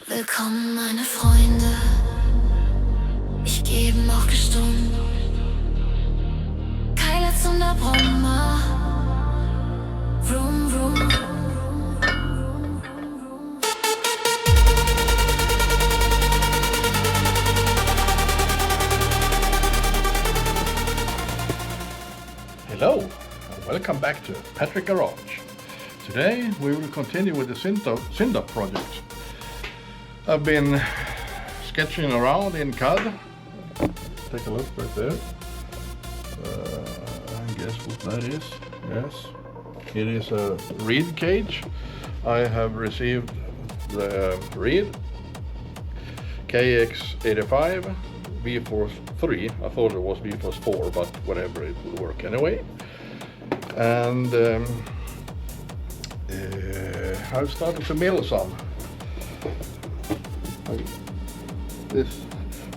Willkommen meine Freunde, ich gebe auch gestummt. Keile Zundapp, vroom vroom. Hello, and welcome back to Patrick Garage. Today we will continue with the Zundapp project. I've been sketching around in CAD. Take a look right there. I guess what that is. Yes, it is a reed cage. I have received the reed KX85 V-Force 3. I thought it was V-Force 4, but whatever, it will work anyway. And I've started to mill some.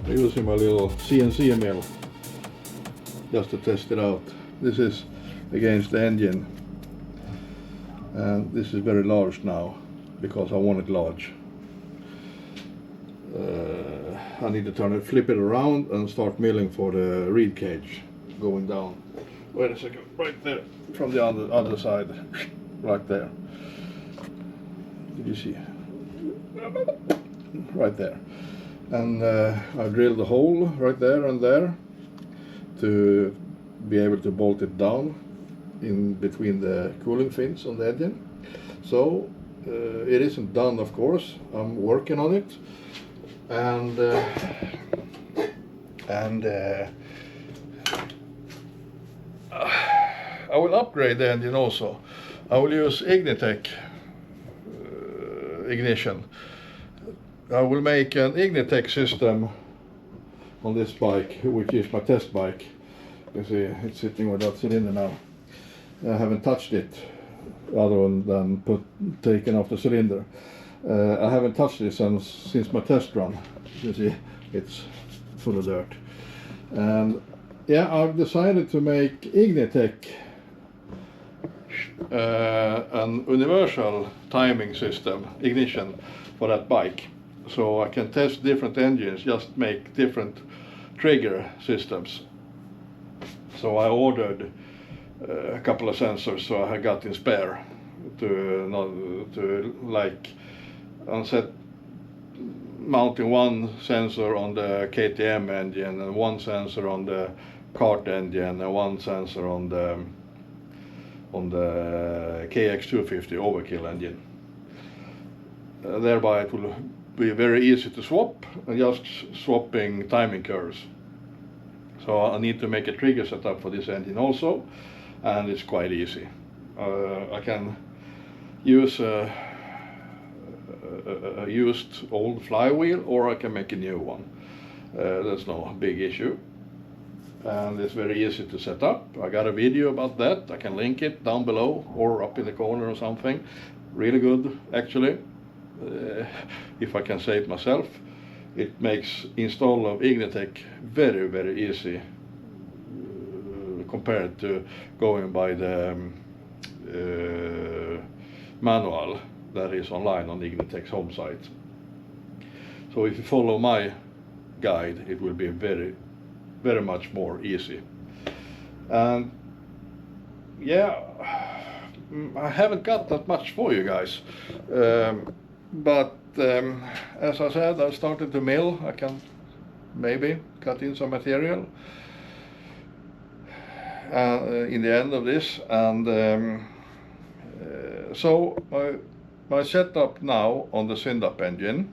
I'm using my little CNC mill just to test it out. This is against the engine, and this is very large now because I want it large. I need to flip it around and start milling for the reed cage going down. Wait a second, right there, from the other side, right there. Did you see? Right there. And I drilled a hole right there and there to be able to bolt it down in between the cooling fins on the engine. So it isn't done, of course. I'm working on it, and I will upgrade the engine also. I will use Ignitech ignition. I will make an Ignitech system on this bike, which is my test bike. You see, it's sitting with that cylinder now. I haven't touched it other than taken off the cylinder. I haven't touched it since my test run. You see, it's full of dirt. And yeah, I've decided to make Ignitech an universal timing system, ignition, for that bike. So I can test different engines, just make different trigger systems. So I ordered a couple of sensors, so I got in spare to like mounting one sensor on the KTM engine and one sensor on the kart engine and one sensor on the KX250 overkill engine. Thereby it will be very easy to swap, and just swapping timing curves. So I need to make a trigger setup for this engine also, and it's quite easy. I can use a used old flywheel, or I can make a new one. That's no big issue, and it's very easy to set up. I got a video about that. I can link it down below or up in the corner or something. Really good, actually. If I can say it myself, it makes install of Ignitech very, very easy compared to going by the manual that is online on Ignitech's home site. So if you follow my guide, it will be very, very much more easy. And yeah, I haven't got that much for you guys. But as I said, I started to mill. I can maybe cut in some material in the end of this, and so my setup now on the Zundapp engine,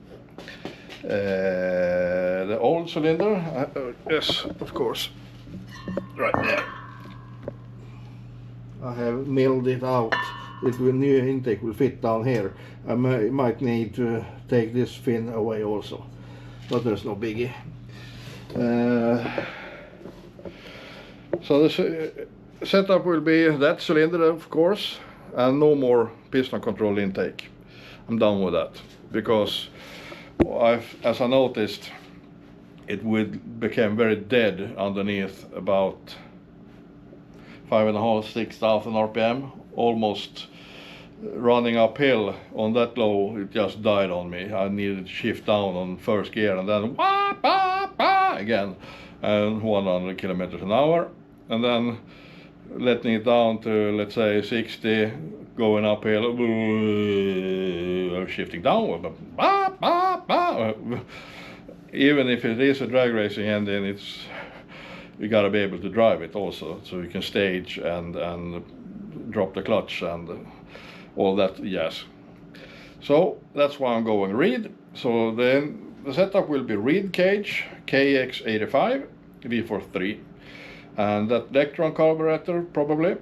the old cylinder, yes, of course, right there. I have milled it out. The new intake will fit down here. I might need to take this fin away also, but there's no biggie. So the setup will be that cylinder, of course, and no more piston control intake. I'm done with that, because as I noticed, it became very dead underneath about 5,500–6,000 RPM, almost running uphill on that low, it just died on me. I needed to shift down on first gear and then wah, bah, bah, again, and 100 kilometers an hour, and then letting it down to, let's say, 60, going uphill, shifting downward, bah, bah, bah. Even if it is a drag racing engine, you gotta be able to drive it also, so you can stage and drop the clutch and all that, yes. So that's why I'm going reed. So then the setup will be reedcage KX85 V43, and that Electron carburetor probably,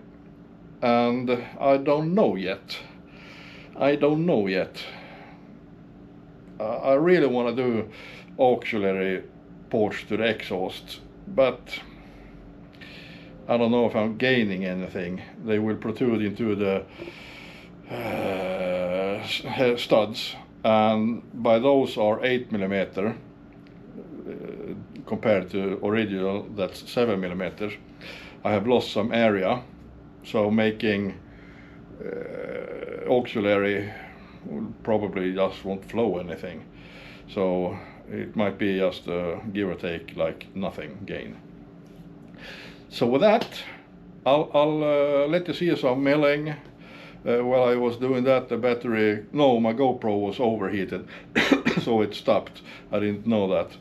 and I don't know yet. I really want to do auxiliary ports to the exhaust, but I don't know if I'm gaining anything. They will protrude into the studs, and by those are 8mm compared to original that's 7mm. I have lost some area, so making auxiliary will probably just won't flow anything, so it might be just give or take like nothing gain. So with that, I'll let you see some milling. While I was doing that, my GoPro was overheated, so it stopped. I didn't know that,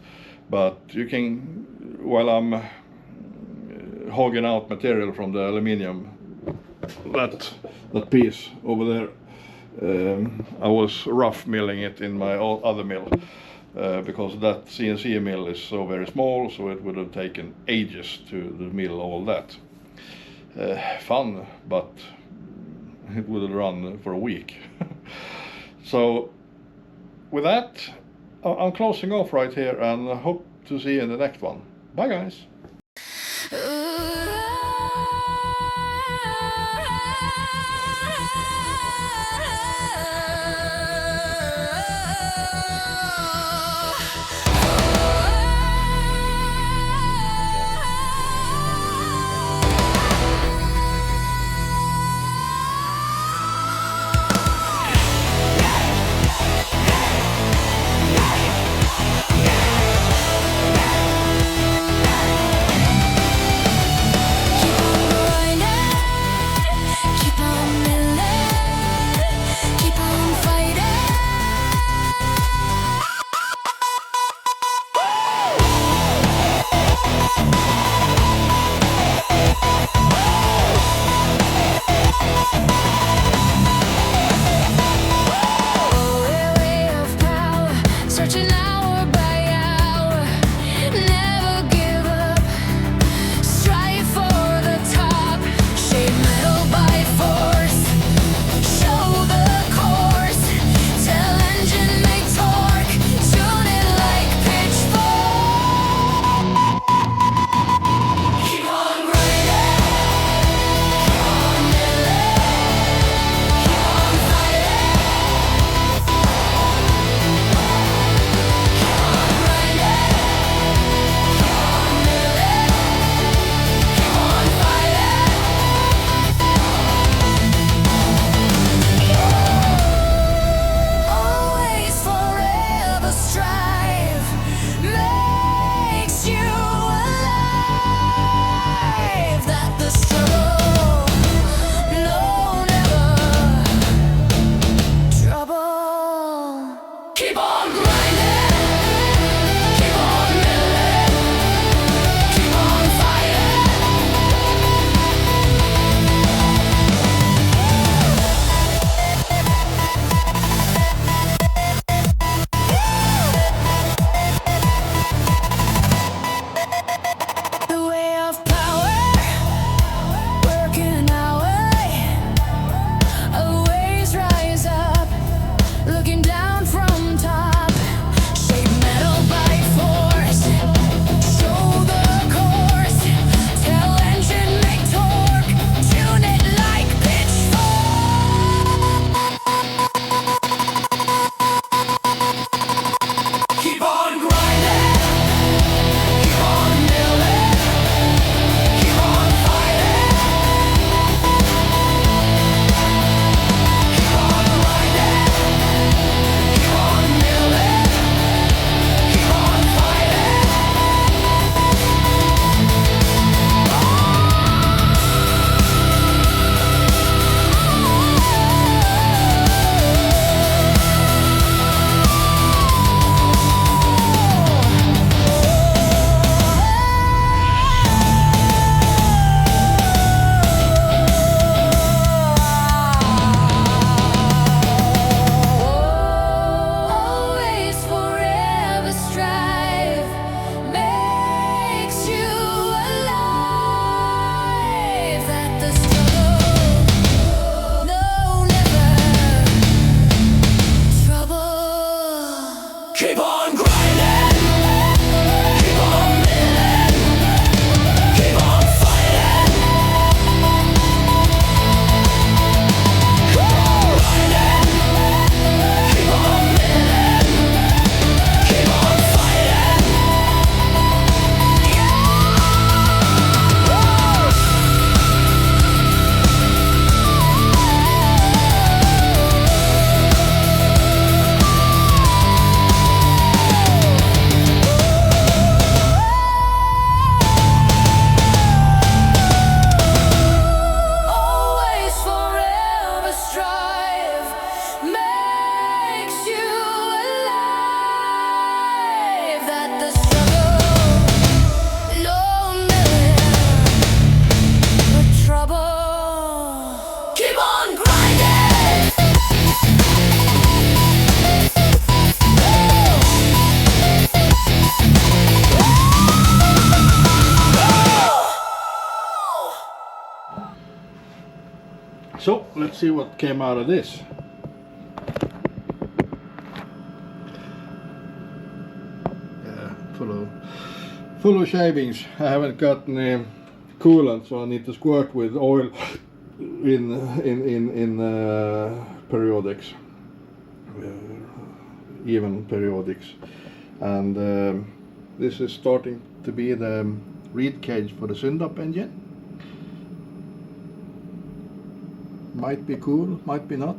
but you can, while I'm hogging out material from the aluminium, that piece over there, I was rough milling it in my other mill, because that CNC mill is so very small, so it would have taken ages to mill all that. Fun, but it would have run for a week. So with that, I'm closing off right here, and I hope to see you in the next one. Bye guys. Keep on grinding, keep on milling, keep on fighting. Keep on grinding, keep on milling, keep on fighting. Always forever strive makes you alive. That the struggle, no million, the trouble. Keep on grinding. So let's see what came out of this. Yeah, full of shavings. I haven't got any coolant, so I need to squirt with oil in periodics, even periodics, and this is starting to be the reed cage for the Zundapp engine. Might be cool, might be not.